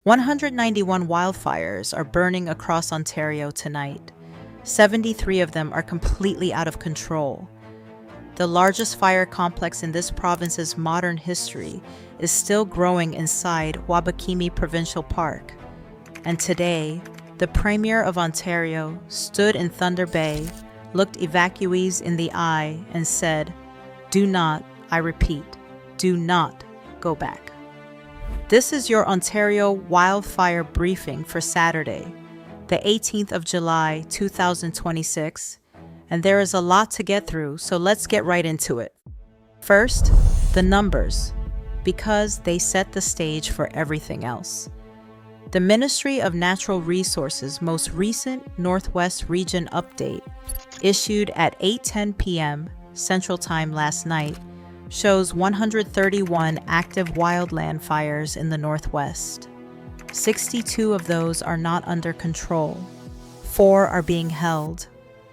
191 wildfires are burning across Ontario tonight. 73 of them are completely out of control. The largest fire complex in this province's modern history is still growing inside Wabakimi Provincial Park. And today, the Premier of Ontario stood in Thunder Bay, looked evacuees in the eye, and said, "Do not, I repeat, do not go back." This is your Ontario wildfire briefing for Saturday, the 18th of July, 2026, and there is a lot to get through, so let's get right into it. First, the numbers, because they set the stage for everything else. The Ministry of Natural Resources' most recent Northwest Region update, issued at 8:10 p.m. Central Time last night, shows 131 active wildland fires in the Northwest. 62 of those are not under control. 4 are being held.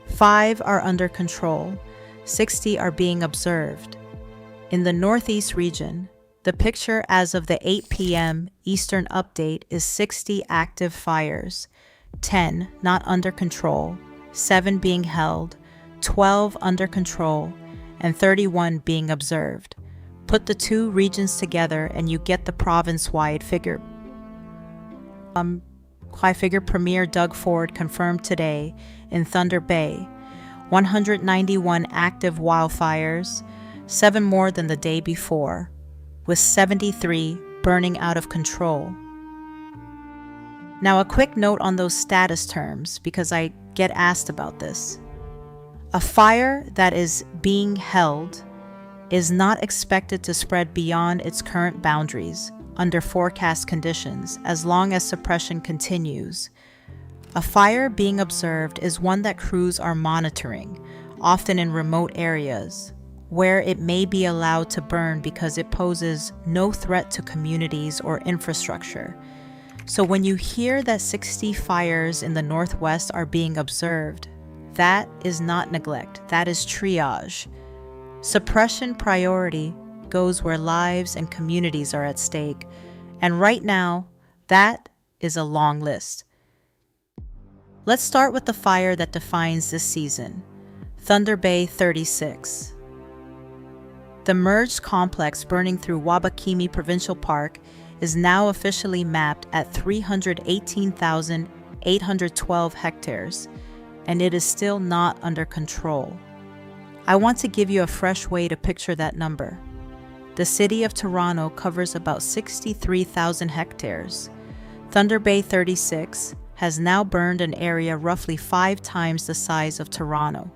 5 are under control. 60 are being observed. In the Northeast region, the picture as of the 8 p.m. Eastern update is 60 active fires, 10 not under control, 7 being held, 12 under control, and 31 being observed. Put the two regions together and you get the province-wide figure. High-figure Premier Doug Ford confirmed today in Thunder Bay, 191 active wildfires, 7 more than the day before, with 73 burning out of control. Now a quick note on those status terms, because I get asked about this. A fire that is being held is not expected to spread beyond its current boundaries under forecast conditions as long as suppression continues. A fire being observed is one that crews are monitoring, often in remote areas, where it may be allowed to burn because it poses no threat to communities or infrastructure. So when you hear that 60 fires in the Northwest are being observed, that is not neglect, that is triage. Suppression priority goes where lives and communities are at stake, and right now, that is a long list. Let's start with the fire that defines this season, Thunder Bay 36. The merged complex burning through Wabakimi Provincial Park is now officially mapped at 318,812 hectares, and it is still not under control. I want to give you a fresh way to picture that number. The city of Toronto covers about 63,000 hectares. Thunder Bay 36 has now burned an area roughly 5 times the size of Toronto.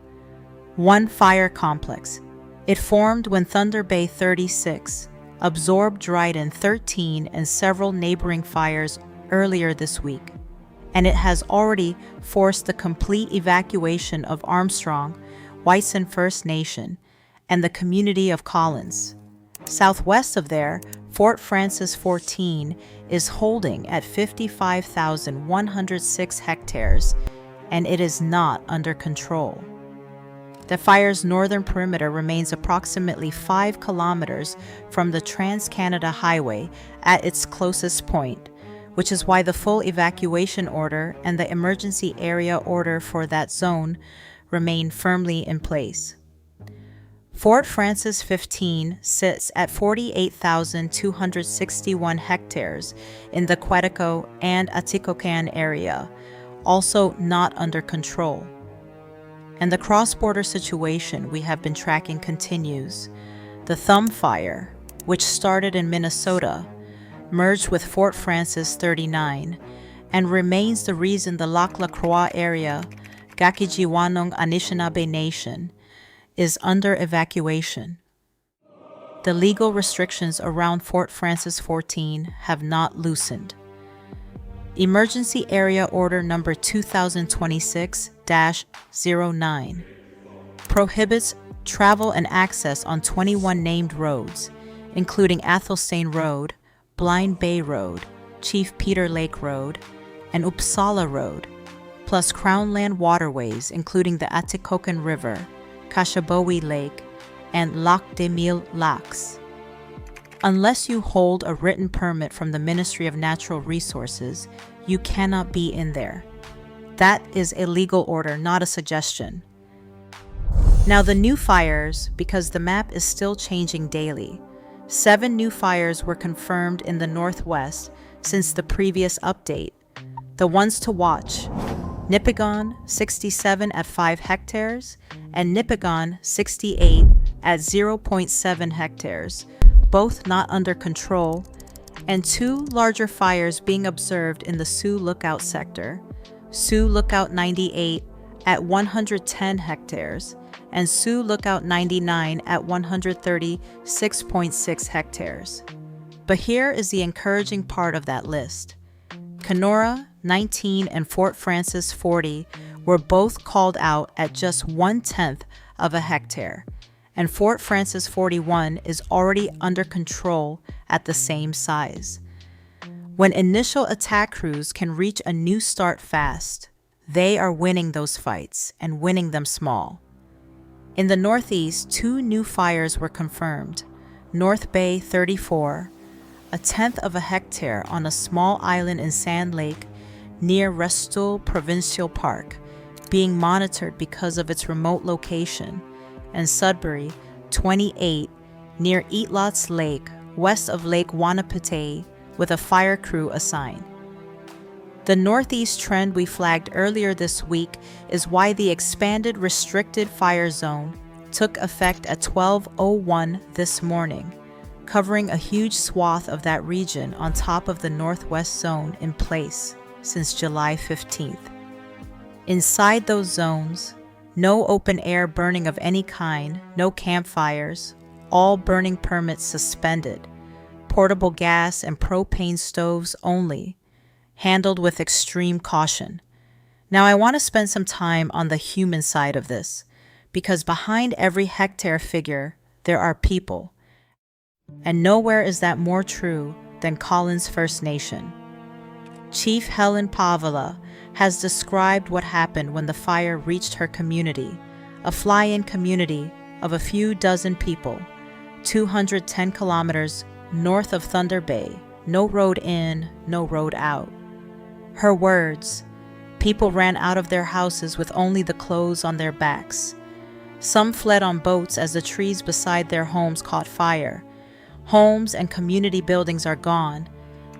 One fire complex. It formed when Thunder Bay 36 absorbed Dryden 13 and several neighboring fires earlier this week, and it has already forced the complete evacuation of Armstrong, Whitson First Nation, and the community of Collins. Southwest of there, Fort Frances 14 is holding at 55,106 hectares, and it is not under control. The fire's northern perimeter remains approximately 5 kilometers from the Trans-Canada Highway at its closest point, which is why the full evacuation order and the emergency area order for that zone remain firmly in place. Fort Frances 15 sits at 48,261 hectares in the Quetico and Atikokan area, also not under control. And the cross-border situation we have been tracking continues. The Thumb Fire, which started in Minnesota, merged with Fort Frances 39, and remains the reason the Lac La Croix area, Gakijiwanong Anishinaabe Nation, is under evacuation. The legal restrictions around Fort Frances 14 have not loosened. Emergency Area Order Number 2026-09 prohibits travel and access on 21 named roads, including Athelstane Road, Blind Bay Road, Chief Peter Lake Road, and Uppsala Road, plus Crownland waterways including the Atikokan River, Kashabowi Lake, and Lac des Mille Lacs. Unless you hold a written permit from the Ministry of Natural Resources, you cannot be in there. That is a legal order, not a suggestion. Now the new fires, because the map is still changing daily. 7 new fires were confirmed in the northwest since the previous update. The ones to watch: Nipigon 67 at 5 hectares and Nipigon 68 at 0.7 hectares, both not under control, and 2 larger fires being observed in the Sioux Lookout sector: Sioux Lookout 98 at 110 hectares and Sioux Lookout 99 at 136.6 hectares. But here is the encouraging part of that list. Kenora 19 and Fort Francis 40 were both called out at just 1/10 of a hectare, and Fort Francis 41 is already under control at the same size. When initial attack crews can reach a new start fast, they are winning those fights and winning them small. In the Northeast, 2 new fires were confirmed. North Bay 34, 1/10 of a hectare on a small island in Sand Lake near Restul Provincial Park, being monitored because of its remote location, and Sudbury 28 near Eatlots Lake, west of Lake Wanapitei, with a fire crew assigned. The northeast trend we flagged earlier this week is why the expanded restricted fire zone took effect at 12:01 this morning, covering a huge swath of that region on top of the northwest zone in place since July 15th. Inside those zones, no open air burning of any kind, no campfires, all burning permits suspended, portable gas and propane stoves only, handled with extreme caution. Now I want to spend some time on the human side of this, because behind every hectare figure, there are people. And nowhere is that more true than Collins First Nation. Chief Helen Pavala has described what happened when the fire reached her community, a fly-in community of a few dozen people, 210 kilometers north of Thunder Bay, no road in, no road out. Her words: people ran out of their houses with only the clothes on their backs. Some fled on boats as the trees beside their homes caught fire. Homes and community buildings are gone.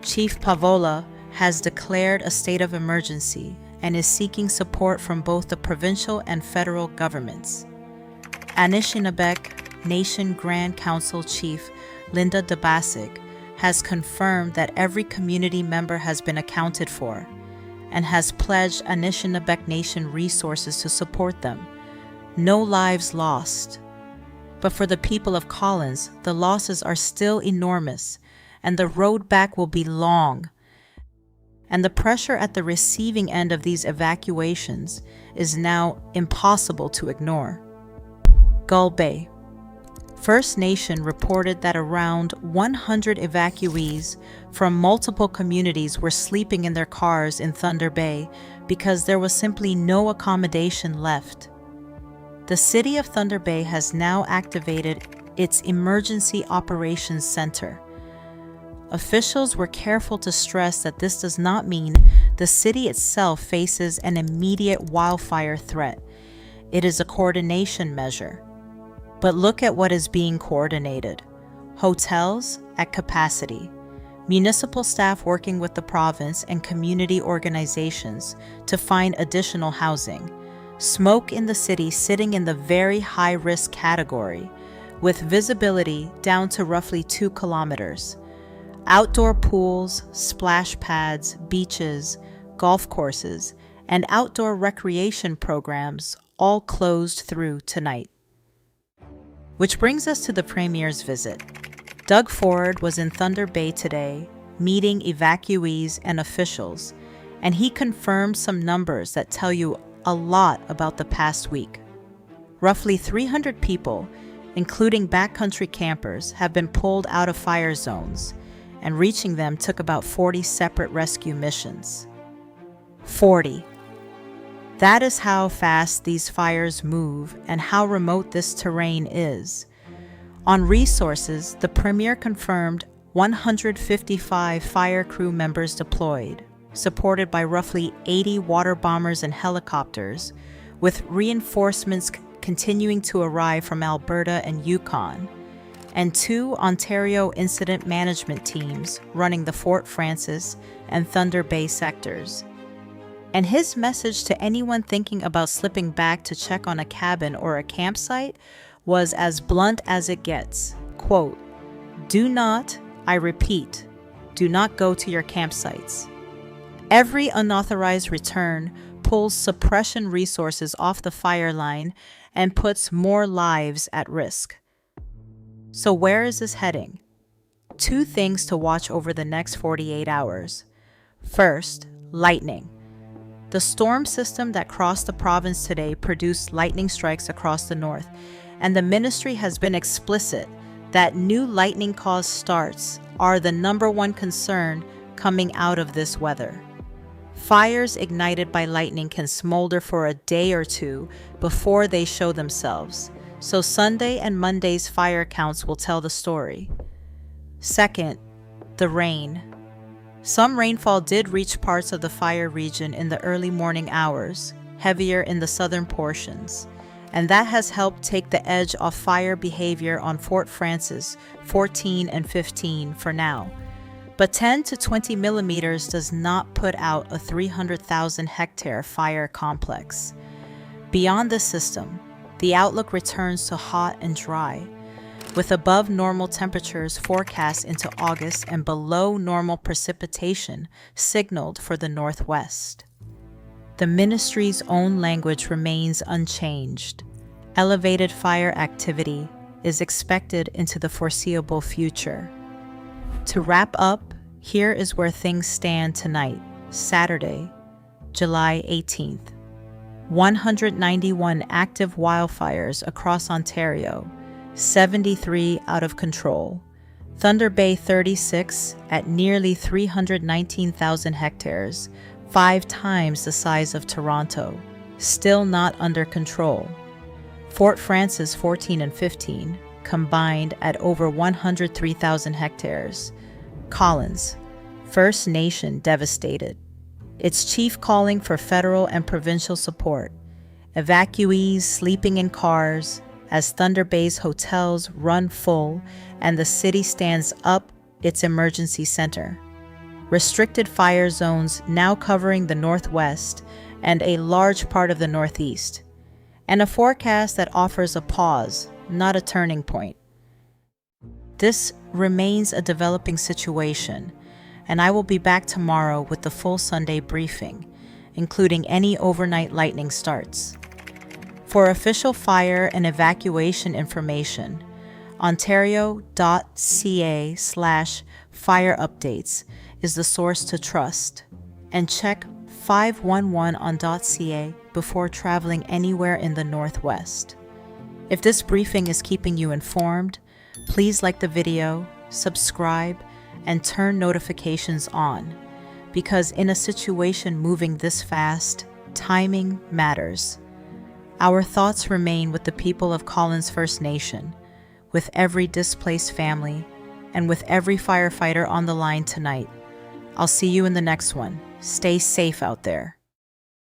Chief Pavola has declared a state of emergency and is seeking support from both the provincial and federal governments. Anishinaabe Nation Grand Council Chief Linda Dabasic has confirmed that every community member has been accounted for and has pledged Anishinaabe Nation resources to support them. No lives lost. But for the people of Collins, the losses are still enormous, and the road back will be long. And the pressure at the receiving end of these evacuations is now impossible to ignore. Gull Bay. First Nation reported that around 100 evacuees from multiple communities were sleeping in their cars in Thunder Bay because there was simply no accommodation left. The city of Thunder Bay has now activated its Emergency Operations Center. Officials were careful to stress that this does not mean the city itself faces an immediate wildfire threat. It is a coordination measure. But look at what is being coordinated. Hotels at capacity, municipal staff working with the province and community organizations to find additional housing, smoke in the city sitting in the very high-risk category, with visibility down to roughly 2 kilometers, outdoor pools, splash pads, beaches, golf courses, and outdoor recreation programs all closed through tonight. Which brings us to the Premier's visit. Doug Ford was in Thunder Bay today, meeting evacuees and officials, and he confirmed some numbers that tell you a lot about the past week. Roughly 300 people, including backcountry campers, have been pulled out of fire zones, and reaching them took about 40 separate rescue missions. 40. That is how fast these fires move and how remote this terrain is. On resources, the Premier confirmed 155 fire crew members deployed, supported by roughly 80 water bombers and helicopters, with reinforcements continuing to arrive from Alberta and Yukon, and 2 Ontario incident management teams running the Fort Frances and Thunder Bay sectors. And his message to anyone thinking about slipping back to check on a cabin or a campsite was as blunt as it gets. Quote, "Do not, I repeat, do not go to your campsites. Every unauthorized return pulls suppression resources off the fire line and puts more lives at risk." So where is this heading? 2 things to watch over the next 48 hours. First, lightning. The storm system that crossed the province today produced lightning strikes across the north, and the ministry has been explicit that new lightning-caused starts are the #1 concern coming out of this weather. Fires ignited by lightning can smolder for a day or 2 before they show themselves, so Sunday and Monday's fire counts will tell the story. Second, the rain. Some rainfall did reach parts of the fire region in the early morning hours, heavier in the southern portions, and that has helped take the edge off fire behavior on Fort Frances 14 and 15 for now. But 10 to 20 millimeters does not put out a 300,000 hectare fire complex. Beyond the system, the outlook returns to hot and dry, with above normal temperatures forecast into August and below normal precipitation signaled for the northwest. The ministry's own language remains unchanged. Elevated fire activity is expected into the foreseeable future. To wrap up, here is where things stand tonight, Saturday, July 18th. 191 active wildfires across Ontario, 73 out of control. Thunder Bay 36 at nearly 319,000 hectares, 5 times the size of Toronto, still not under control. Fort Frances 14 and 15 combined at over 103,000 hectares. Collins, First Nation devastated. Its chief calling for federal and provincial support. Evacuees sleeping in cars as Thunder Bay's hotels run full and the city stands up its emergency center. Restricted fire zones now covering the northwest and a large part of the northeast. And a forecast that offers a pause, not a turning point. This remains a developing situation, and I will be back tomorrow with the full Sunday briefing, including any overnight lightning starts. For official fire and evacuation information, ontario.ca/fire updates is the source to trust, and check 511 on .ca before traveling anywhere in the Northwest. If this briefing is keeping you informed, please like the video, subscribe, and turn notifications on, because in a situation moving this fast, timing matters. Our thoughts remain with the people of Collins First Nation, with every displaced family, and with every firefighter on the line tonight. I'll see you in the next one. Stay safe out there.